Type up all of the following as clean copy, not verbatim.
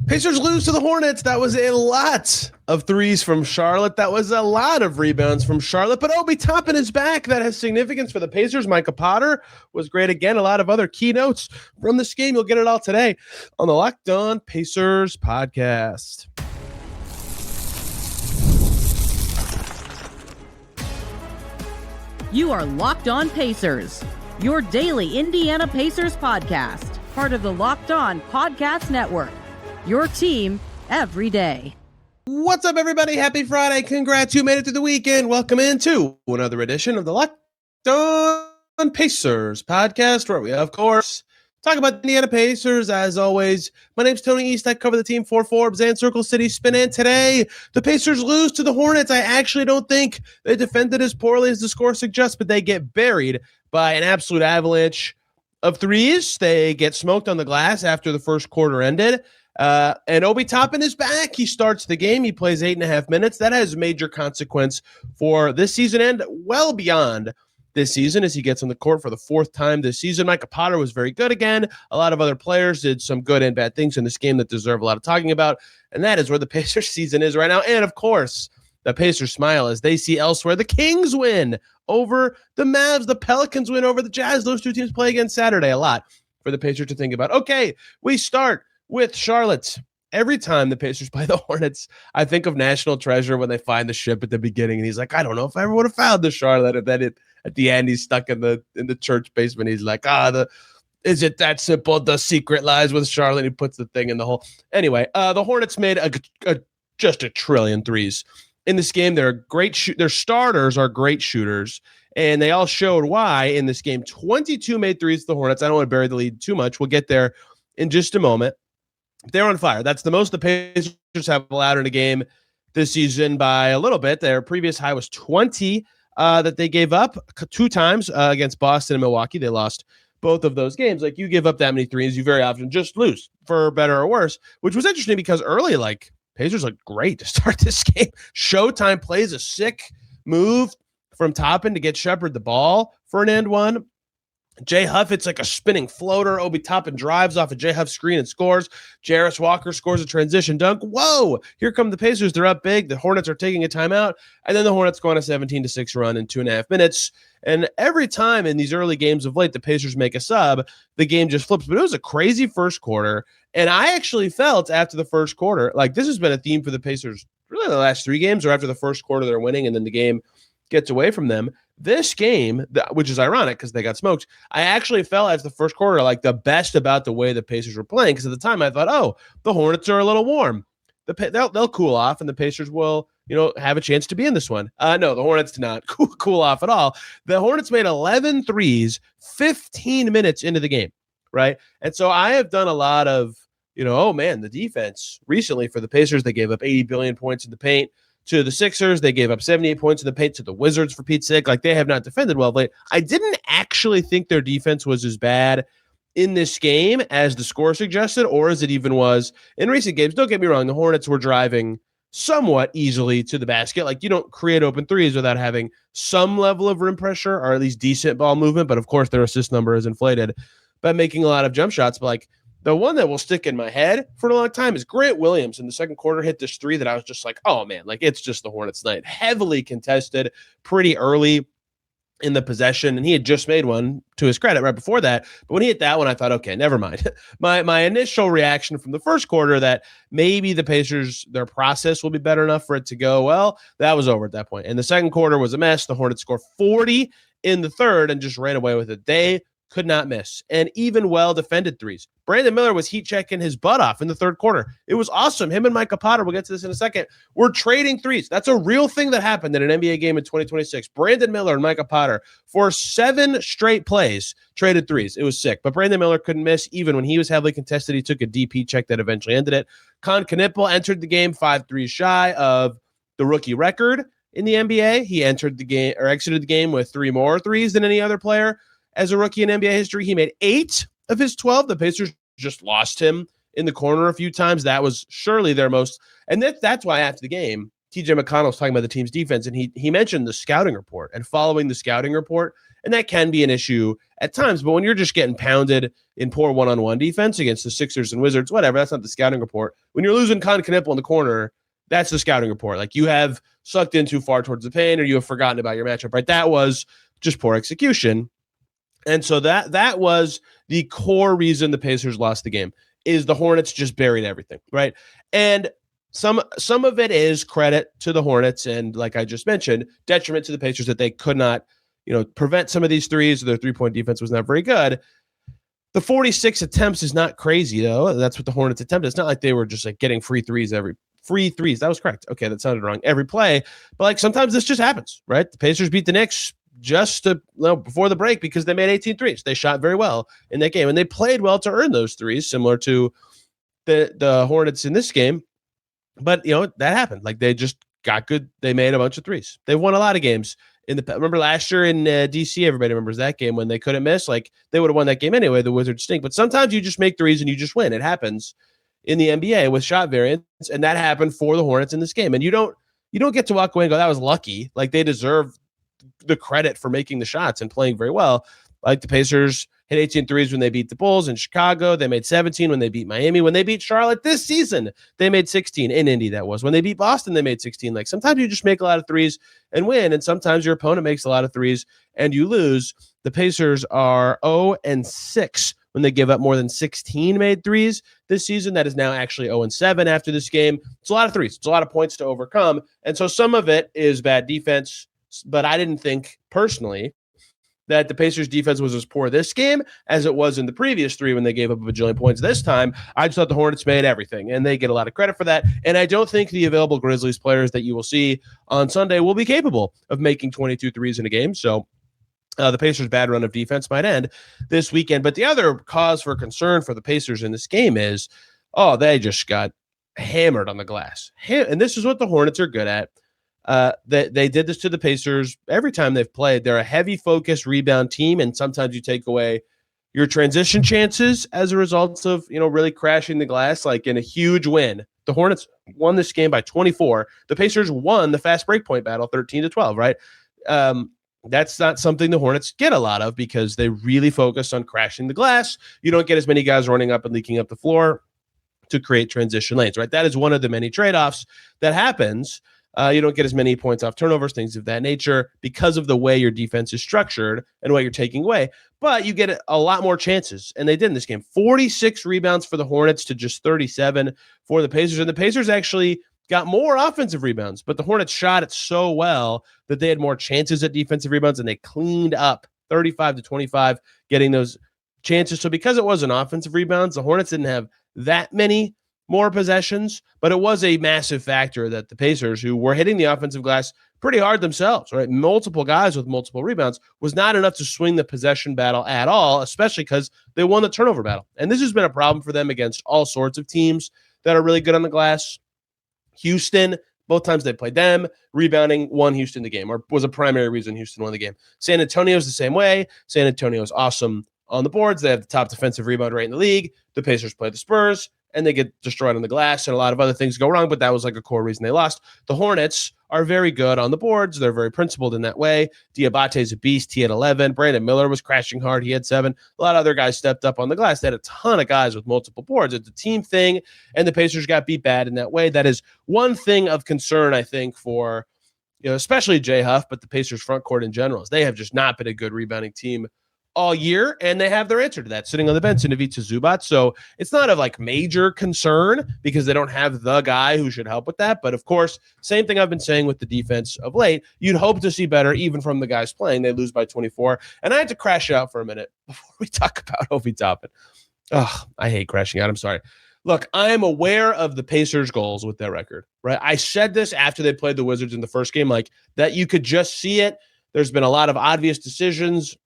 Pacers lose to the Hornets. That was a lot of threes from Charlotte. That was a lot of rebounds from Charlotte. But Obi Toppin is back. That has significance for the Pacers. Micah Potter was great again. A lot of other keynotes from this game. You'll get it all today on the Locked On Pacers podcast. You are Locked On Pacers, your daily Indiana Pacers podcast, part of the Locked On Podcast Network. Your team every day. What's up, everybody? Happy Friday. Congrats. You made it through the weekend. Welcome into another edition of the Locked On Pacers podcast, where we, of course, talk about the Indiana Pacers. As always, my name's Tony East. I cover the team for Forbes and Circle City Spin. And today, the Pacers lose to the Hornets. I actually don't think they defended as poorly as the score suggests, but they get buried by an absolute avalanche of threes. They get smoked on the glass after the first quarter ended. And Obi Toppin is back. He starts the game. He plays 8.5 minutes. That has major consequence for this season and well beyond this season as he gets on the court for the fourth time this season. Micah Potter was very good again. A lot of other players did some good and bad things in this game that deserve a lot of talking about. And that is where the Pacers season is right now. And of course, the Pacers smile as they see elsewhere the Kings win over the Mavs. The Pelicans win over the Jazz. Those two teams play again Saturday. A lot for the Pacers to think about. Okay, we start with Charlotte. Every time the Pacers play the Hornets, I think of National Treasure when they find the ship at the beginning, and he's like, I don't know if I ever would have found the Charlotte. And then at the end, he's stuck in the church basement. He's like, is it that simple? The secret lies with Charlotte. He puts the thing in the hole. Anyway, the Hornets made just a trillion threes in this game. They're great. Their starters are great shooters, and they all showed why in this game. 22 made threes to the Hornets. I don't want to bury the lead too much. We'll get there in just a moment. They're on fire. That's the most the Pacers have allowed in a game this season by a little bit. Their previous high was 20 that they gave up two times against Boston and Milwaukee. They lost both of those games. Like, you give up that many threes, you very often just lose, for better or worse, which was interesting because early, Pacers looked great to start this game. Showtime plays a sick move from Toppin to get Shepard the ball for an and one. Jay Huff, it's like a spinning floater. Obi Toppin drives off a Jay Huff screen and scores. Jarris Walker scores a transition dunk. Whoa! Here come the Pacers. They're up big. The Hornets are taking a timeout. And then the Hornets go on a 17-6 run in 2.5 minutes. And every time in these early games of late, the Pacers make a sub, the game just flips. But it was a crazy first quarter. And I actually felt after the first quarter, like this has been a theme for the Pacers really the last three games, or after the first quarter they're winning and then the game gets away from them. This game, which is ironic because they got smoked, I actually felt as the first quarter like the best about the way the Pacers were playing, because at the time I thought, the Hornets are a little warm. They'll cool off and the Pacers will, have a chance to be in this one. No, the Hornets did not cool off at all. The Hornets made 11 threes 15 minutes into the game, right? And so I have done a lot of, the defense recently for the Pacers. They gave up 80 billion points in the paint to the Sixers. They gave up 78 points in the paint to the Wizards, for Pete's sake. Like, they have not defended well of late. I didn't actually think their defense was as bad in this game as the score suggested, or as it even was in recent games. Don't get me wrong. The Hornets were driving somewhat easily to the basket. Like, you don't create open threes without having some level of rim pressure, or at least decent ball movement. But of course, their assist number is inflated by making a lot of jump shots. But the one that will stick in my head for a long time is Grant Williams in the second quarter hit this three that I was just like, oh man, it's just the Hornets night. Heavily contested pretty early in the possession, and he had just made one, to his credit, right before that. But when he hit that one, I thought, okay, never mind. My initial reaction from the first quarter that maybe the Pacers, their process will be better enough for it to go well, that was over at that point. And the second quarter was a mess. The Hornets scored 40 in the third and just ran away with it. They could not miss, and even well-defended threes. Brandon Miller was heat-checking his butt off in the third quarter. It was awesome. Him and Micah Potter, we'll get to this in a second, were trading threes. That's a real thing that happened in an NBA game in 2026. Brandon Miller and Micah Potter, for 7 straight plays, traded threes. It was sick, but Brandon Miller couldn't miss. Even when he was heavily contested, he took a DP check that eventually ended it. Con Knipple entered the game 5 threes shy of the rookie record in the NBA. He exited the game with 3 more threes than any other player as a rookie in NBA history. He made 8 of his 12. The Pacers just lost him in the corner a few times. That was surely their most, and that's why after the game, TJ McConnell was talking about the team's defense, and he mentioned the scouting report. And following the scouting report, And that can be an issue at times. But when you're just getting pounded in poor one-on-one defense against the Sixers and Wizards, whatever, that's not the scouting report. When you're losing Con Knipple in the corner, that's the scouting report. Like, you have sucked in too far towards the paint, or you have forgotten about your matchup, right? That was just poor execution. And so that was the core reason the Pacers lost the game, is the Hornets just buried everything, right? And some of it is credit to the Hornets, and like I just mentioned, detriment to the Pacers that they could not, prevent some of these threes. Their three-point defense was not very good. The 46 attempts is not crazy, though. That's what the Hornets attempted. It's not like they were just like getting free threes. That was correct. Okay, that sounded wrong. Every play, but like sometimes this just happens, right? The Pacers beat the Knicks just before the break because they made 18 threes. They shot very well in that game, and they played well to earn those threes, similar to the Hornets in this game. But that happened. Like, they just got good. They made a bunch of threes. They won a lot of games. Remember last year in DC, everybody remembers that game when they couldn't miss. Like, they would have won that game anyway. The Wizards stink. But sometimes you just make threes and you just win. It happens in the NBA with shot variance, and that happened for the Hornets in this game. And you don't get to walk away and go, that was lucky. Like, they deserve the credit for making the shots and playing very well. Like, the Pacers hit 18 threes when they beat the Bulls in Chicago. They made 17 when they beat Miami. When they beat Charlotte this season, they made 16 in Indy. That was when they beat Boston. They made 16. Like, sometimes you just make a lot of threes and win, and sometimes your opponent makes a lot of threes and you lose. The Pacers are 0-6 when they give up more than 16 made threes this season. That is now actually 0-7 after this game. It's a lot of threes. It's a lot of points to overcome. And so some of it is bad defense, but I didn't think personally that the Pacers defense was as poor this game as it was in the previous three when they gave up a bajillion points. This time, I just thought the Hornets made everything, and they get a lot of credit for that. And I don't think the available Grizzlies players that you will see on Sunday will be capable of making 22 threes in a game. So the Pacers' bad run of defense might end this weekend. But the other cause for concern for the Pacers in this game is, they just got hammered on the glass. And this is what the Hornets are good at. They did this to the Pacers every time they've played. They're a heavy focus rebound team, and sometimes you take away your transition chances as a result of really crashing the glass. Like in a huge win, the Hornets won this game by 24. The Pacers won the fast break point battle 13-12. Right? That's not something the Hornets get a lot of because they really focus on crashing the glass. You don't get as many guys running up and leaking up the floor to create transition lanes. Right? That is one of the many trade-offs that happens. You don't get as many points off turnovers, things of that nature, because of the way your defense is structured and what you're taking away. But you get a lot more chances, and they did in this game. 46 rebounds for the Hornets to just 37 for the Pacers, and the Pacers actually got more offensive rebounds, but the Hornets shot it so well that they had more chances at defensive rebounds, and they cleaned up 35-25 getting those chances. So because it wasn't offensive rebounds, the Hornets didn't have that many more possessions, but it was a massive factor that the Pacers, who were hitting the offensive glass pretty hard themselves, right? Multiple guys with multiple rebounds was not enough to swing the possession battle at all, especially because they won the turnover battle. And this has been a problem for them against all sorts of teams that are really good on the glass. Houston, both times they played them, rebounding won Houston the game, or was a primary reason Houston won the game. San Antonio's the same way. San Antonio's awesome on the boards. They have the top defensive rebound rate in the league. The Pacers play the Spurs, and they get destroyed on the glass, and a lot of other things go wrong, but that was like a core reason they lost. The Hornets are very good on the boards. They're very principled in that way. Diabate's a beast. He had 11. Brandon Miller was crashing hard. He had 7. A lot of other guys stepped up on the glass. They had a ton of guys with multiple boards. It's a team thing, and the Pacers got beat bad in that way. That is one thing of concern, I think, for especially Jay Huff, but the Pacers front court in general. Is they have just not been a good rebounding team all year, and they have their answer to that sitting on the bench in Ivica Zubac. So it's not of like major concern because they don't have the guy who should help with that. But of course, same thing I've been saying with the defense of late. You'd hope to see better even from the guys playing. They lose by 24. And I had to crash out for a minute before we talk about Obi Toppin. Oh, I hate crashing out. I'm sorry. Look, I am aware of the Pacers' goals with their record, right? I said this after they played the Wizards in the first game, like that you could just see it. There's been a lot of obvious decisions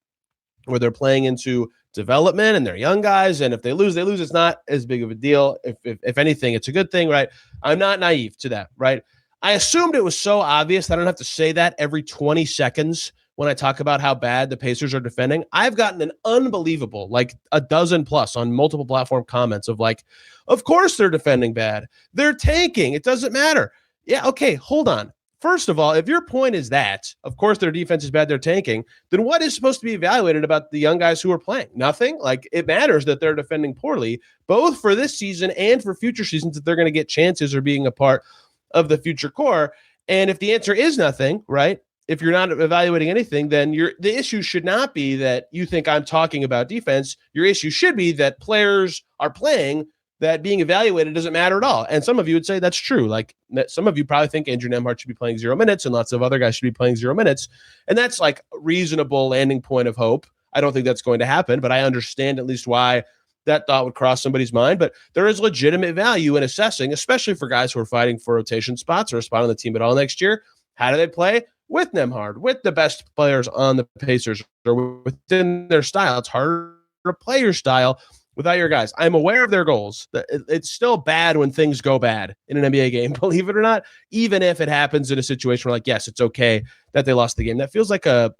where they're playing into development and they're young guys. And if they lose, they lose. It's not as big of a deal. If anything, it's a good thing, right? I'm not naive to that, right? I assumed it was so obvious that I don't have to say that every 20 seconds when I talk about how bad the Pacers are defending. I've gotten an unbelievable, like a dozen plus on multiple platform comments of like, of course they're defending bad. They're tanking. It doesn't matter. Yeah, okay, hold on. first of all, if your point is that, of course, their defense is bad, they're tanking, then what is supposed to be evaluated about the young guys who are playing? Nothing. Like, it matters that they're defending poorly, both for this season and for future seasons, that they're going to get chances or being a part of the future core. And if the answer is nothing, right? If you're not evaluating anything, then the issue should not be that you think I'm talking about defense. Your issue should be that players are playing, that being evaluated doesn't matter at all. And some of you would say that's true. Like, some of you probably think Andrew Nembhard should be playing 0 minutes and lots of other guys should be playing 0 minutes. And that's like a reasonable landing point of hope. I don't think that's going to happen, but I understand at least why that thought would cross somebody's mind. But there is legitimate value in assessing, especially for guys who are fighting for rotation spots or a spot on the team at all next year. How do they play? With Nembhard, with the best players on the Pacers, or within their style. It's harder to play your style without your guys. I'm aware of their goals. It's still bad when things go bad in an NBA game, believe it or not, even if it happens in a situation where, like, yes, it's okay that they lost the game. That feels like a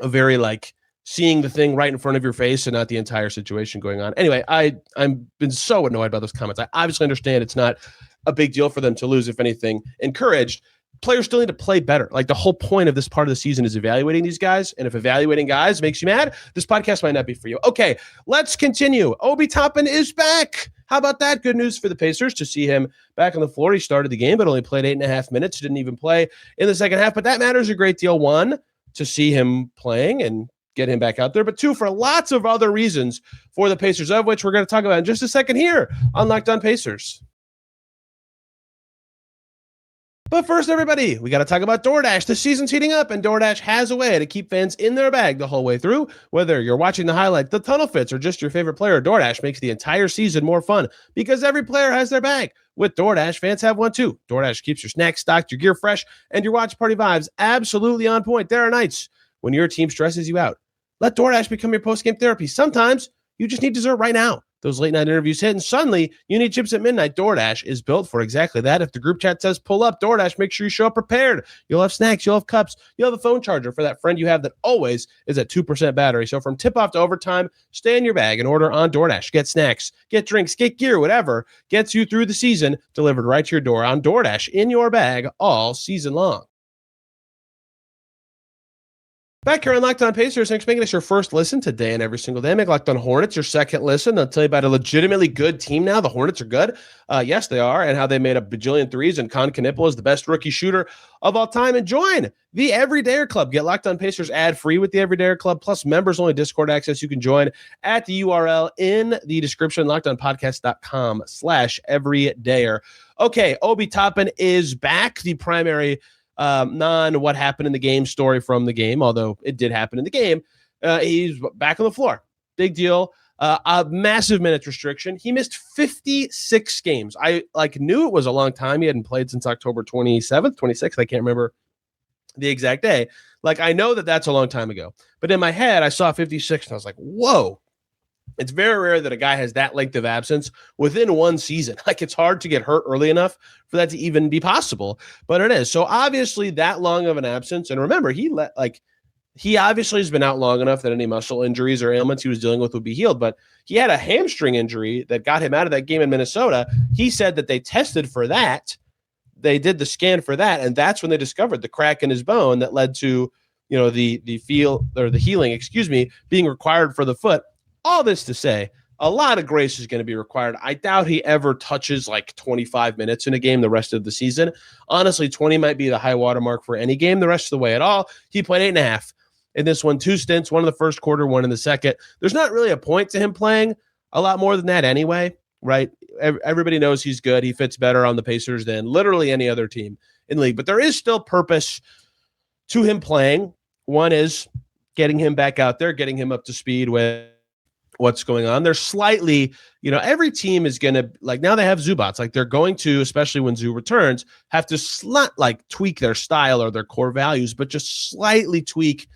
very, like, seeing the thing right in front of your face and not the entire situation going on. Anyway, I'm been so annoyed by those comments. I obviously understand it's not a big deal for them to lose, if anything, encouraged. Players still need to play better. Like, the whole point of this part of the season is evaluating these guys. And if evaluating guys makes you mad, this podcast might not be for you. Okay, let's continue. Obi Toppin is back. How about that? Good news for the Pacers to see him back on the floor. He started the game, but only played 8.5 minutes. Didn't even play in the second half. But that matters a great deal. One, to see him playing and get him back out there. But two, for lots of other reasons for the Pacers, of which we're going to talk about in just a second here on Locked On Pacers. But first, everybody, we got to talk about DoorDash. The season's heating up, and DoorDash has a way to keep fans in their bag the whole way through. Whether you're watching the highlight, the tunnel fits, or just your favorite player, DoorDash makes the entire season more fun because every player has their bag. With DoorDash, fans have one too. DoorDash keeps your snacks stocked, your gear fresh, and your watch party vibes absolutely on point. There are nights when your team stresses you out. Let DoorDash become your post-game therapy. Sometimes you just need dessert right now. Those late night interviews hit, and suddenly you need chips at midnight. DoorDash is built for exactly that. If the group chat says pull up, DoorDash, make sure you show up prepared. You'll have snacks, you'll have cups, you'll have a phone charger for that friend you have that always is at 2% battery. So from tip off to overtime, stay in your bag and order on DoorDash. Get snacks, get drinks, get gear, whatever gets you through the season, delivered right to your door on DoorDash, in your bag all season long. Back here on Locked On Pacers, thanks for making us your first listen today and every single day. Make Locked On Hornets your second listen. I'll tell you about a legitimately good team now. The Hornets are good. Yes, they are. And how they made a bajillion threes. And Con Knipple is the best rookie shooter of all time. And join the Everydayer Club. Get Locked On Pacers ad-free with the Everydayer Club, plus members-only Discord access. You can join at the URL in the description, lockedonpodcast.com/everydayer. Okay, Obi Toppin is back. The primary what happened in the game story from the game, although it did happen in the game. He's back on the floor. Big deal. A massive minutes restriction. He missed 56 games. I knew it was a long time. He hadn't played since October 27th, 26th. I can't remember the exact day. I know that that's a long time ago. But in my head, I saw 56 and I was like, whoa. It's very rare that a guy has that length of absence within one season. It's hard to get hurt early enough for that to even be possible, but it is. So obviously that long of an absence. And remember, he obviously has been out long enough that any muscle injuries or ailments he was dealing with would be healed, but he had a hamstring injury that got him out of that game in Minnesota. He said that they tested for that. They did the scan for that. And that's when they discovered the crack in his bone that led to, the healing, being required for the foot. All this to say, a lot of grace is going to be required. I doubt he ever touches 25 minutes in a game the rest of the season. Honestly, 20 might be the high water mark for any game the rest of the way at all. He played 8.5 in this one, 2 stints, one in the first quarter, one in the second. There's not really a point to him playing a lot more than that anyway, right? Everybody knows he's good. He fits better on the Pacers than literally any other team in the league. But there is still purpose to him playing. One is getting him back out there, getting him up to speed with what's going on. They're slightly, every team is going to, now they have Zubats. They're going to, especially when Zoo returns, have to tweak their style or their core values, but just slightly tweak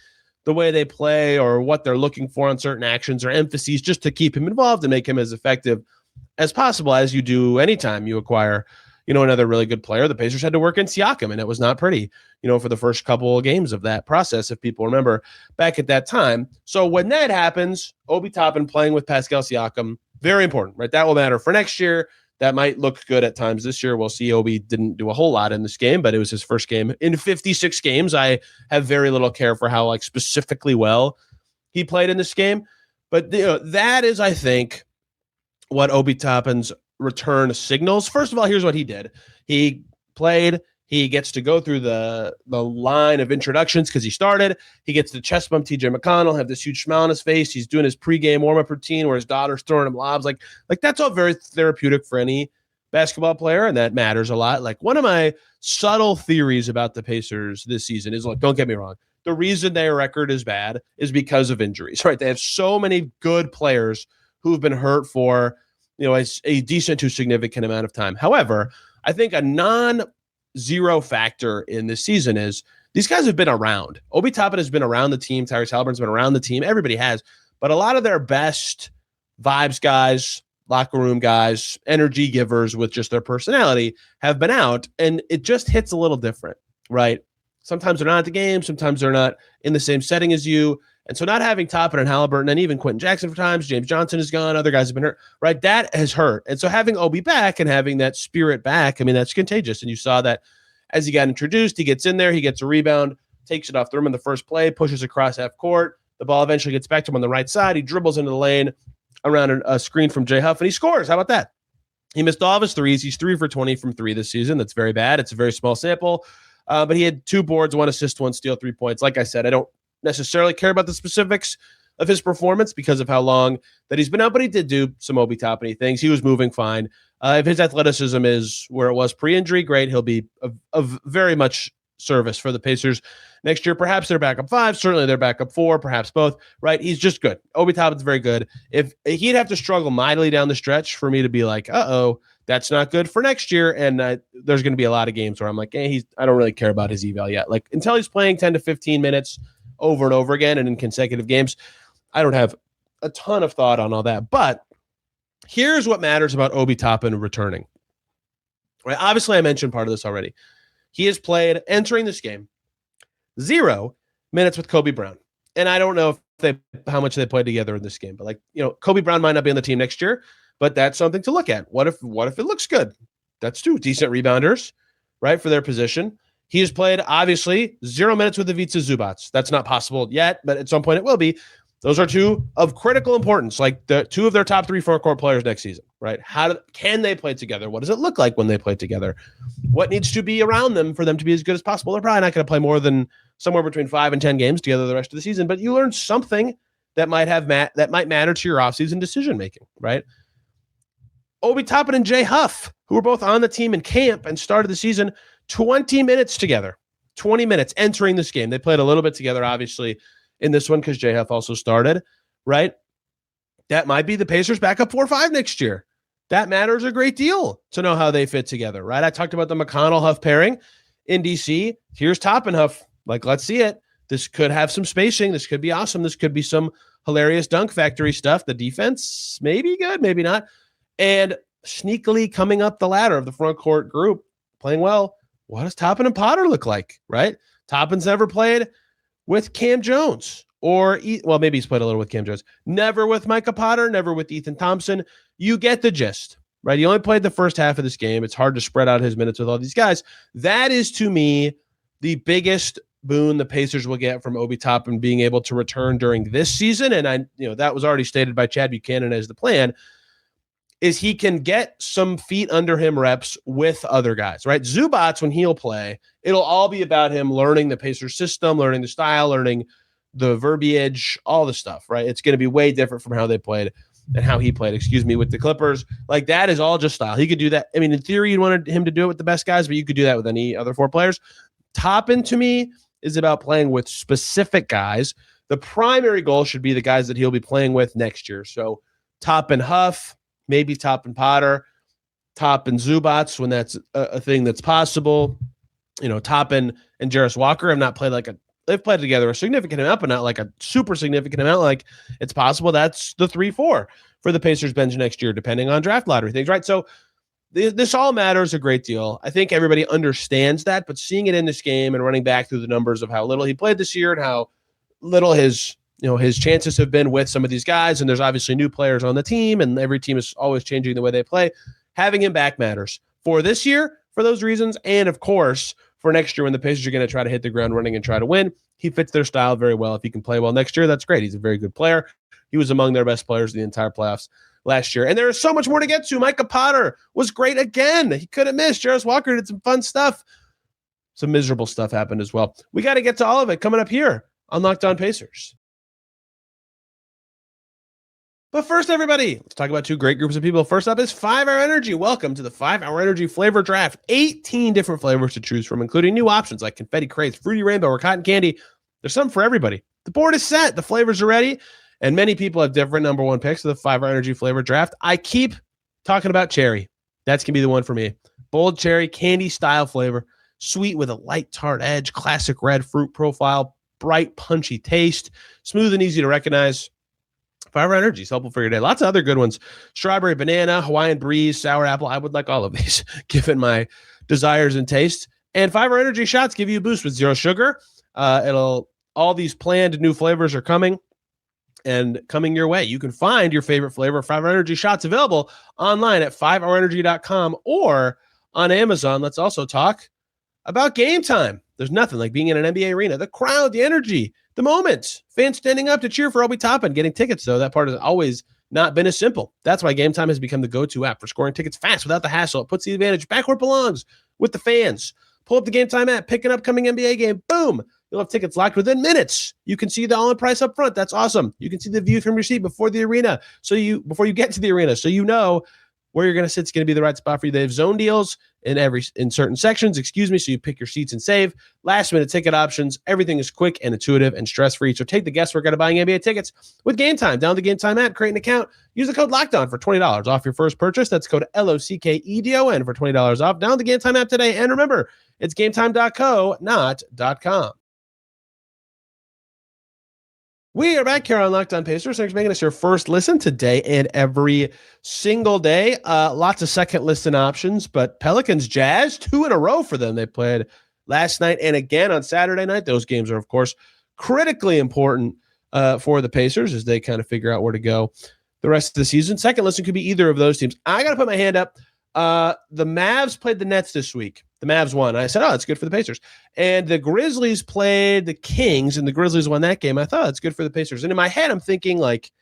the way they play or what they're looking for on certain actions or emphases just to keep him involved and make him as effective as possible, as you do anytime you acquire, another really good player. The Pacers had to work in Siakam, and it was not pretty, for the first couple of games of that process, if people remember back at that time. So when that happens, Obi Toppin playing with Pascal Siakam, very important, right? That will matter for next year. That might look good at times this year. We'll see. Obi didn't do a whole lot in this game, but it was his first game in 56 games. I have very little care for how specifically well he played in this game. But that is, I think, what Obi Toppin's return signals. First of all, here's what he did. He played. He gets to go through the line of introductions because he started. He gets to chest bump TJ McConnell, have this huge smile on his face. He's doing his pregame warm-up routine where his daughter's throwing him lobs. Like that's all very therapeutic for any basketball player, and that matters a lot. Like, one of my subtle theories about the Pacers this season is, don't get me wrong, the reason their record is bad is because of injuries, right? They have so many good players who've been hurt for, a decent to significant amount of time. However, I think a non-zero factor in this season is these guys have been around. Obi Toppin has been around the team. Tyrese Haliburton's been around the team. Everybody has. But a lot of their best vibes guys, locker room guys, energy givers with just their personality have been out, and it just hits a little different, right? Sometimes they're not at the game. Sometimes they're not in the same setting as you. And so not having Toppin and Haliburton, and even Quentin Jackson for times, James Johnson is gone, other guys have been hurt, right? That has hurt. And so having Obi back and having that spirit back, that's contagious. And you saw that as he got introduced, he gets in there, he gets a rebound, takes it off the rim in the first play, pushes across half court. The ball eventually gets back to him on the right side. He dribbles into the lane around a screen from Jay Huff, and he scores. How about that? He missed all of his threes. He's 3 for 20 from 3 this season. That's very bad. It's a very small sample. But he had 2 boards, 1 assist, 1 steal, 3 points. Like I said, I don't necessarily care about the specifics of his performance because of how long that he's been out, but he did do some Obi Toppin things. He was moving fine. If his athleticism is where it was pre-injury, great. He'll be of very much service for the Pacers next year. Perhaps they're backup 5, certainly they're backup 4, perhaps both, right? He's just good. Obi Toppin's very good. If he'd have to struggle mightily down the stretch for me to be like, that's not good for next year. And there's going to be a lot of games where I'm like, I don't really care about his eval yet. Like, until he's playing 10 to 15 minutes over and over again and in consecutive games, I don't have a ton of thought on all that. But here's what matters about Obi Toppin returning. Right? Obviously, I mentioned part of this already. He has played, entering this game, 0 minutes with Kobe Brown. And I don't know how much they played together in this game. But Kobe Brown might not be on the team next year, but that's something to look at. What if it looks good? That's 2 decent rebounders, right, for their position. He has played, obviously, 0 minutes with Ivica Zubac. That's not possible yet, but at some point it will be. Those are 2 of critical importance, like the 2 of their top 3 front-court players next season, right? Can they play together? What does it look like when they play together? What needs to be around them for them to be as good as possible? They're probably not going to play more than somewhere between 5 and 10 games together the rest of the season, but you learn something that might matter to your offseason decision-making, right? Obi Toppin and Jay Huff, who were both on the team in camp and started the season 20 minutes together, 20 minutes entering this game. They played a little bit together, obviously, in this one because Jay Huff also started, right? That might be the Pacers backup 4 or 5 next year. That matters a great deal to know how they fit together, right? I talked about the McConnell-Huff pairing in DC. Here's Toppin Huff. Let's see it. This could have some spacing. This could be awesome. This could be some hilarious dunk factory stuff. The defense may be good, maybe not. And sneakily coming up the ladder of the front court group, playing well. What does Toppin and Potter look like, right? Toppin's never played with Cam Jones maybe he's played a little with Cam Jones. Never with Micah Potter, never with Ethan Thompson. You get the gist, right? He only played the first half of this game. It's hard to spread out his minutes with all these guys. That is, to me, the biggest boon the Pacers will get from Obi Toppin being able to return during this season. And that was already stated by Chad Buchanan as the plan, is he can get some feet under him reps with other guys, right? Zubac, when he'll play, it'll all be about him learning the Pacers system, learning the style, learning the verbiage, all the stuff, right? It's going to be way different from how they played and how he played, with the Clippers. That is all just style. He could do that. In theory, you wanted him to do it with the best guys, but you could do that with any other 4 players. Toppin, to me, is about playing with specific guys. The primary goal should be the guys that he'll be playing with next year. So Toppin Huff, maybe Toppin Potter, Toppin Zubac when that's a thing that's possible. Toppin and Jarris Walker have not played they've played together a significant amount, but not a super significant amount. It's possible that's the 3-4 for the Pacers bench next year, depending on draft lottery things, right? So this all matters a great deal. I think everybody understands that, but seeing it in this game and running back through the numbers of how little he played this year and how little his chances have been with some of these guys, and there's obviously new players on the team, and every team is always changing the way they play, having him back matters for this year, for those reasons, and of course, for next year when the Pacers are going to try to hit the ground running and try to win. He fits their style very well. If he can play well next year, that's great. He's a very good player. He was among their best players in the entire playoffs last year. And there is so much more to get to. Micah Potter was great again. He couldn't miss. Jarris Walker did some fun stuff. Some miserable stuff happened as well. We got to get to all of it coming up here on Locked On Pacers. But first, everybody, let's talk about two great groups of people. First up is 5-Hour Energy. Welcome to the 5-Hour Energy Flavor Draft. 18 different flavors to choose from, including new options like confetti craze, fruity rainbow, or cotton candy. There's something for everybody. The board is set. The flavors are ready. And many people have different number one picks of the 5-Hour Energy Flavor Draft. I keep talking about cherry. That's going to be the one for me. Bold cherry, candy style flavor, sweet with a light tart edge, classic red fruit profile, bright, punchy taste, smooth and easy to recognize. 5-Hour Energy is helpful for your day. Lots of other good ones. Strawberry banana, Hawaiian breeze, sour apple. I would like all of these, given my desires and taste. And 5-Hour Energy shots give you a boost with zero sugar. All these planned new flavors are coming and coming your way. You can find your favorite flavor of 5-Hour Energy shots available online at 5hourenergy.com or on Amazon. Let's also talk about game time. There's nothing like being in an NBA arena. The crowd, the energy, the moments, fans standing up to cheer for Obi Toppin. Getting tickets, though, that part has always not been as simple. That's why Game Time has become the go-to app for scoring tickets fast without the hassle. It puts the advantage back where it belongs with the fans. Pull up the Game Time app, pick an upcoming NBA game. Boom! You'll have tickets locked within minutes. You can see the all-in price up front. That's awesome. You can see the view from your seat before the arena. Before you get to the arena, so you know where you're going to sit is going to be the right spot for you. They have zone deals in certain sections, so you pick your seats and save. Last minute ticket options. Everything is quick and intuitive and stress-free. So take the guesswork out of buying NBA tickets with Game Time. Download the Game Time app, create an account, use the code LOCKEDON for $20 off your first purchase. That's code LOCKEDON for $20 off. Download the Game Time app today. And remember, it's gametime.co, not .com. We are back here on Locked On Pacers. Thanks for making us your first listen today and every single day. Lots of second listen options, but Pelicans Jazz, 2 in a row for them. They played last night and again on Saturday night. Those games are, of course, critically important for the Pacers as they kind of figure out where to go the rest of the season. Second listen could be either of those teams. I got to put my hand up. The Mavs played the Nets this week. The Mavs won. I said, that's good for the Pacers. And the Grizzlies played the Kings, and the Grizzlies won that game. I thought that's good for the Pacers. And in my head, I'm thinking, like,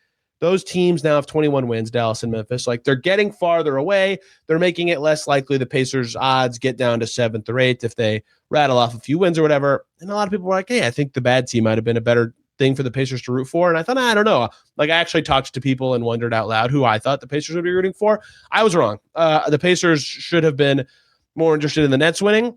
those teams now have 21 wins, Dallas and Memphis. Like, they're getting farther away. They're making it less likely the Pacers' odds get down to 7th or 8th if they rattle off a few wins or whatever. And a lot of people were like, hey, I think the bad team might have been a better thing for the Pacers to root for. And I thought, I don't know. Like, I actually talked to people and wondered out loud who I thought the Pacers would be rooting for. I was wrong. The Pacers should have been more interested in the Nets winning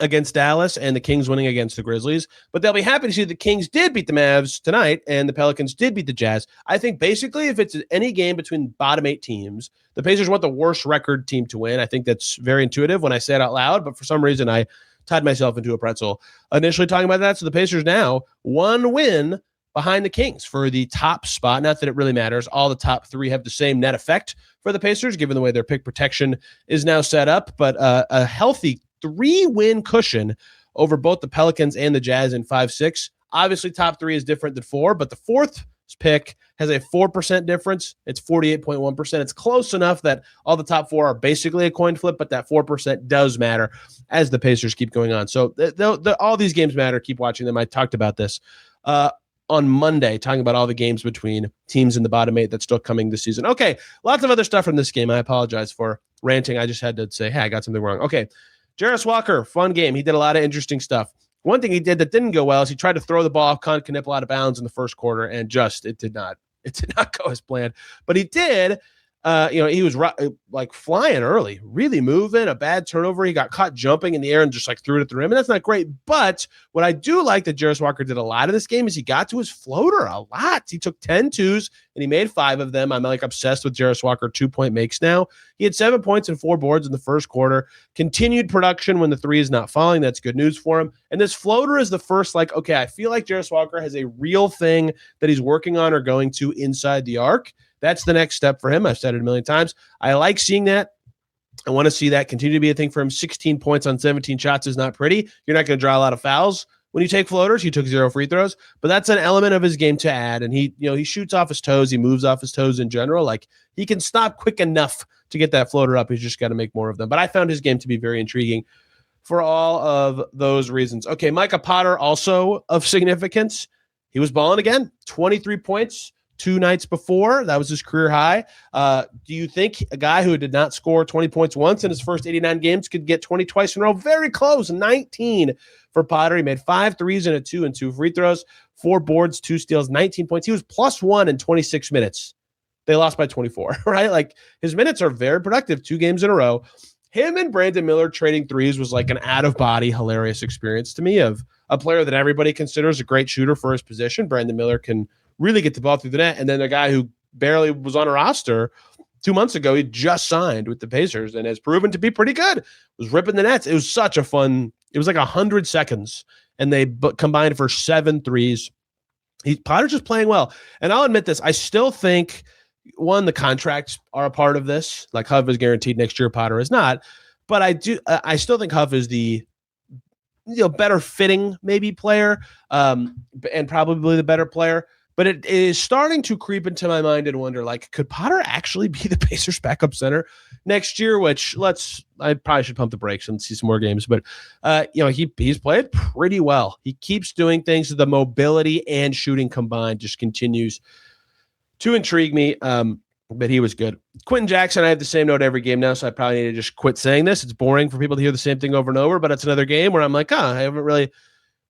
against Dallas and the Kings winning against the Grizzlies. But they'll be happy to see the Kings did beat the Mavs tonight and the Pelicans did beat the Jazz. I think basically if it's any game between bottom 8 teams, the Pacers want the worst record team to win. I think that's very intuitive when I say it out loud, but for some reason I tied myself into a pretzel initially talking about that. So the Pacers now 1 win behind the Kings for the top spot. Not that it really matters. All the top 3 have the same net effect for the Pacers, given the way their pick protection is now set up, but a healthy 3-win cushion over both the Pelicans and the Jazz in 5-6. Obviously, top 3 is different than 4, but the 4th pick has a 4% difference. It's 48.1%. It's close enough that all the top 4 are basically a coin flip, but that 4% does matter as the Pacers keep going on. So all these games matter. Keep watching them. I talked about this on Monday, talking about all the games between teams in the bottom 8 that's still coming this season. Okay, lots of other stuff from this game. I apologize for ranting. I just had to say, hey, I got something wrong. Okay, Jarris Walker, fun game. He did a lot of interesting stuff. One thing he did that didn't go well is he tried to throw the ball off Knippel out of bounds in the first quarter, and it did not go as planned. But he did. He was like flying early, really moving, a bad turnover. He got caught jumping in the air and just like threw it at the rim. And that's not great. But what I do like that Jarris Walker did a lot of this game is he got to his floater a lot. He took 10 twos and he made 5 of them. I'm like obsessed with Jarris Walker 2-point makes now. He had 7 points and 4 boards in the first quarter. Continued production when the 3 is not falling. That's good news for him. And this floater is the first, I feel like Jarris Walker has a real thing that he's working on or going to inside the arc. That's the next step for him. I've said it a million times. I like seeing that. I want to see that continue to be a thing for him. 16 points on 17 shots is not pretty. You're not going to draw a lot of fouls when you take floaters. He took 0 free throws, but that's an element of his game to add. And he shoots off his toes. He moves off his toes in general. Like, he can stop quick enough to get that floater up. He's just got to make more of them. But I found his game to be very intriguing for all of those reasons. Okay, Micah Potter, also of significance. He was balling again, 23 points 2 nights before. That was his career high. Do you think a guy who did not score 20 points once in his first 89 games could get 20 twice in a row? Very close, 19 for Potter. He made 5 threes and 2 and 2 free throws, 4 boards, 2 steals, 19 points. He was +1 in 26 minutes. They lost by 24, right? Like, his minutes are very productive, 2 games in a row. Him and Brandon Miller trading threes was like an out-of-body, hilarious experience to me of a player that everybody considers a great shooter for his position. Brandon Miller can really get the ball through the net. And then a guy who barely was on a roster 2 months ago, he just signed with the Pacers and has proven to be pretty good. Was ripping the nets. It was such a fun, it was like 100 seconds, and they combined for 7 threes. Potter's just playing well. And I'll admit this, I still think, one, the contracts are a part of this. Like, Huff is guaranteed next year, Potter is not. But I still think Huff is the better fitting maybe player, and probably the better player. But it is starting to creep into my mind and wonder, like, could Potter actually be the Pacers backup center next year? Which I probably should pump the brakes and see some more games. But he's played pretty well. He keeps doing things. The mobility and shooting combined just continues to intrigue me. But he was good. Quentin Jackson, I have the same note every game now, so I probably need to just quit saying this. It's boring for people to hear the same thing over and over, but it's another game where I'm like, I haven't really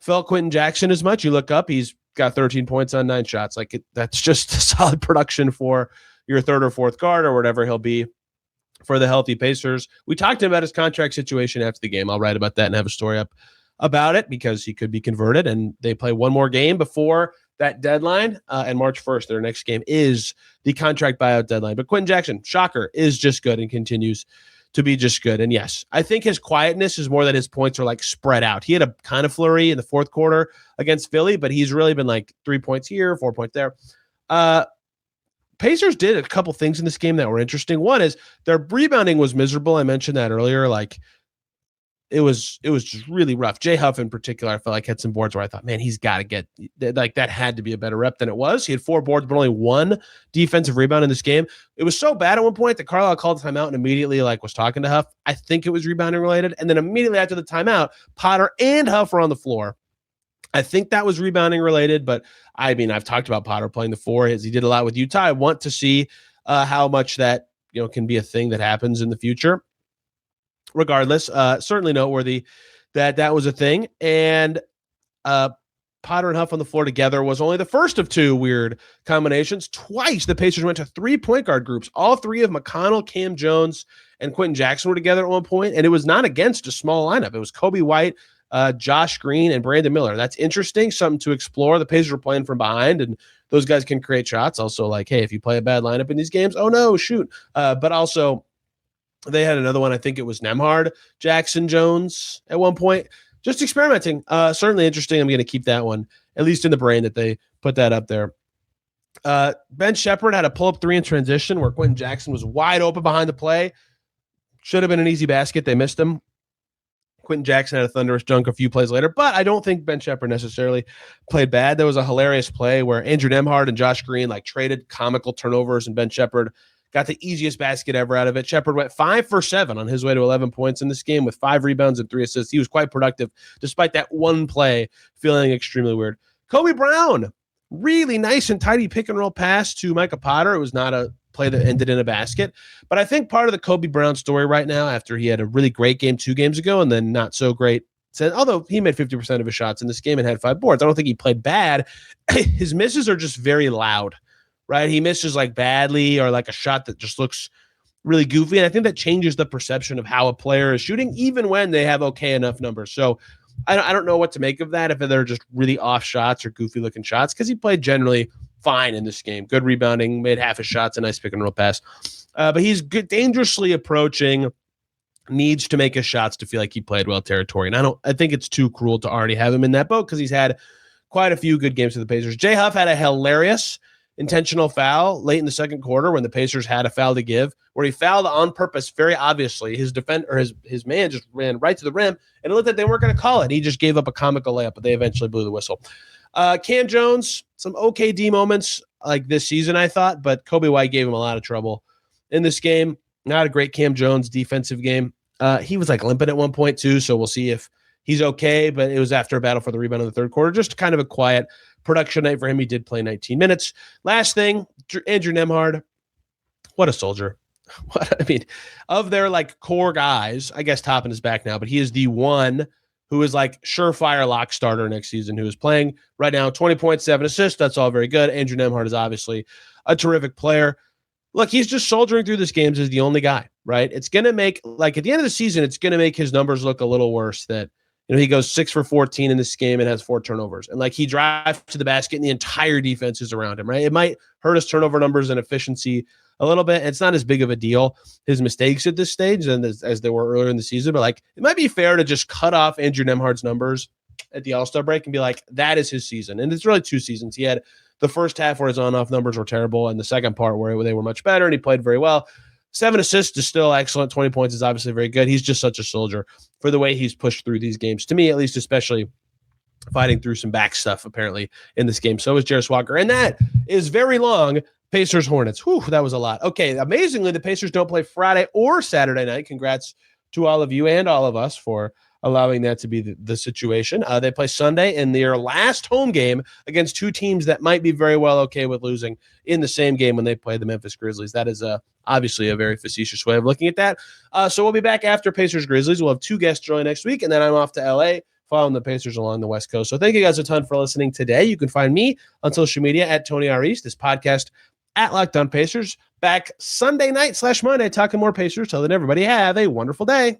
felt Quentin Jackson as much. You look up, he's got 13 points on 9 shots. Like, that's just a solid production for your third or fourth guard or whatever he'll be for the healthy Pacers. We talked about his contract situation after the game. I'll write about that and have a story up about it because he could be converted, and they play one more game before that deadline. And March 1st, their next game is the contract buyout deadline. But Quentin Jackson, shocker, is just good and continues to be just good. And yes, I think his quietness is more that his points are like spread out. He had a kind of flurry in the fourth quarter against Philly, but he's really been like 3 points here, 4 points there. Pacers did a couple things in this game that were interesting. One is their rebounding was miserable. I mentioned that earlier. Like, it was just really rough. Jay Huff in particular, I felt like had some boards where I thought, man, he's got to get, like, that had to be a better rep than it was. He had 4 boards, but only 1 defensive rebound in this game. It was so bad at one point that Carlisle called the timeout and immediately was talking to Huff. I think it was rebounding related. And then immediately after the timeout, Potter and Huff were on the floor. I think that was rebounding related, but I mean, I've talked about Potter playing the 4 as he did a lot with Utah. I want to see how much that can be a thing that happens in the future. Regardless, certainly noteworthy that was a thing. And Potter and Huff on the floor together was only the first of 2 weird combinations. Twice the Pacers went to 3 point guard groups. All 3 of McConnell, Cam Jones, and Quentin Jackson were together at one point, and it was not against a small lineup. It was Kobe White, Josh Green, and Brandon Miller. That's interesting, something to explore. The Pacers were playing from behind, and those guys can create shots. Also, like, hey, if you play a bad lineup in these games, oh no, shoot. But also, they had another one. I think it was Nembhard, Jackson, Jones at one point. Just experimenting. Certainly interesting. I'm going to keep that one, at least in the brain, that they put that up there. Ben Shepherd had a pull-up 3 in transition where Quentin Jackson was wide open behind the play. Should have been an easy basket. They missed him. Quentin Jackson had a thunderous dunk a few plays later, but I don't think Ben Shepherd necessarily played bad. There was a hilarious play where Andrew Nembhard and Josh Green traded comical turnovers, and Ben Shepherd got the easiest basket ever out of it. Shepherd went 5 for 7 on his way to 11 points in this game with 5 rebounds and 3 assists. He was quite productive despite that one play feeling extremely weird. Kobe Brown, really nice and tidy pick and roll pass to Micah Potter. It was not a play that ended in a basket. But I think part of the Kobe Brown story right now, after he had a really great game 2 games ago and then not so great, although he made 50% of his shots in this game and had 5 boards, I don't think he played bad. His misses are just very loud. Right, he misses like badly or like a shot that just looks really goofy. And I think that changes the perception of how a player is shooting, even when they have okay enough numbers. So I don't know what to make of that, if they're just really off shots or goofy looking shots, because he played generally fine in this game. Good rebounding, made half his shots, a nice pick and roll pass. But he's dangerously approaching, needs to make his shots to feel like he played well territory. And I think it's too cruel to already have him in that boat because he's had quite a few good games for the Pacers. Jay Huff had a hilarious intentional foul late in the second quarter when the Pacers had a foul to give, where he fouled on purpose. Very obviously, his man just ran right to the rim, and it looked like they weren't going to call it. He just gave up a comical layup, but they eventually blew the whistle. Cam Jones, some OKD moments like this season, I thought, but Kobe White gave him a lot of trouble in this game. Not a great Cam Jones defensive game. He was like limping at one point too, so we'll see if he's okay, but it was after a battle for the rebound in the third quarter. Just kind of a quiet production night for him. He did play 19 minutes. Last thing, Andrew Nembhard, what a soldier. I mean, of their like core guys, I guess Toppin is back now, but he is the one who is like surefire lock starter next season, who is playing right now, 20 points, 7 assists. That's all very good. Andrew Nembhard is obviously a terrific player. Look, he's just soldiering through this games as the only guy, right? It's going to make, like at the end of the season, it's going to make his numbers look a little worse that, he goes 6 for 14 in this game and has 4 turnovers. And like he drives to the basket and the entire defense is around him, right? It might hurt his turnover numbers and efficiency a little bit. It's not as big of a deal, his mistakes at this stage, and as they were earlier in the season. But like, it might be fair to just cut off Andrew Nembhard's numbers at the All-Star break and be like, that is his season. And it's really 2 seasons. He had the first half where his on-off numbers were terrible, and the second part where they were much better, and he played very well. 7 assists is still excellent. 20 points is obviously very good. He's just such a soldier for the way he's pushed through these games, to me at least, especially fighting through some back stuff apparently in this game. So is Jarris Walker. And that is very long. Pacers Hornets. Whew, that was a lot. Okay, amazingly, the Pacers don't play Friday or Saturday night. Congrats to all of you and all of us for allowing that to be the situation. They play Sunday in their last home game against 2 teams that might be very well okay with losing in the same game when they play the Memphis Grizzlies. That is obviously a very facetious way of looking at that. So we'll be back after Pacers Grizzlies. We'll have 2 guests join next week, and then I'm off to LA following the Pacers along the West Coast. So thank you guys a ton for listening today. You can find me on social media at Tony R. East, this podcast at Locked On Pacers. Back Sunday night / Monday talking more Pacers. Till then, everybody have a wonderful day.